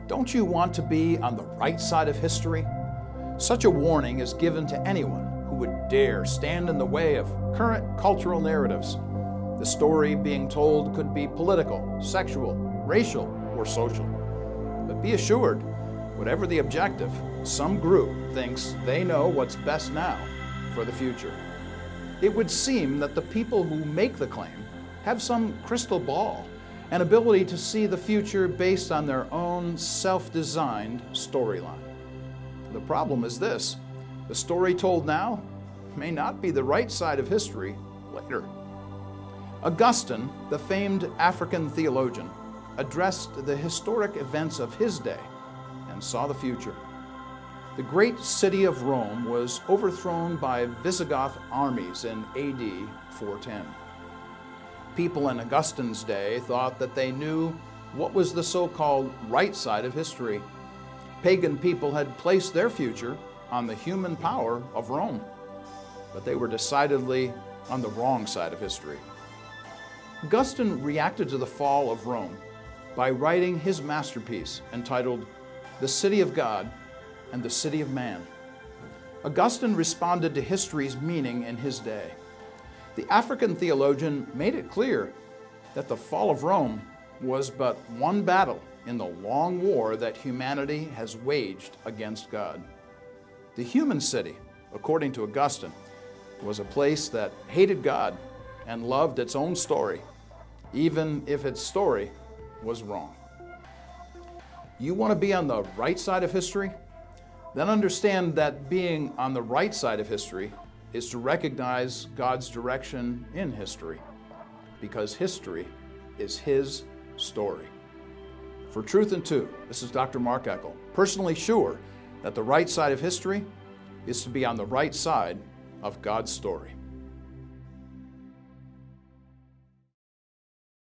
Don't you want to be on the right side of history? Such a warning is given to anyone who would dare stand in the way of current cultural narratives. The story being told could be political, sexual, racial, or social. But be assured, whatever the objective, some group thinks they know what's best now for the future. It would seem that the people who make the claim have some crystal ball, an ability to see the future based on their own self-designed storyline. The problem is this: the story told now may not be the right side of history later. Augustine, the famed African theologian, addressed the historic events of his day and saw the future. The great city of Rome was overthrown by Visigoth armies in AD 410. People in Augustine's day thought that they knew what was the so-called right side of history. Pagan people had placed their future on the human power of Rome, but they were decidedly on the wrong side of history. Augustine reacted to the fall of Rome by writing his masterpiece entitled The City of God and the City of Man. Augustine responded to history's meaning in his day. The African theologian made it clear that the fall of Rome was but one battle in the long war that humanity has waged against God. The human city, according to Augustine, was a place that hated God and loved its own story, even if its story was wrong. You want to be on the right side of history? Then understand that being on the right side of history is to recognize God's direction in history, because history is His story. For Truth in Two, this is Dr. Mark Eckel, personally sure that the right side of history is to be on the right side of God's story.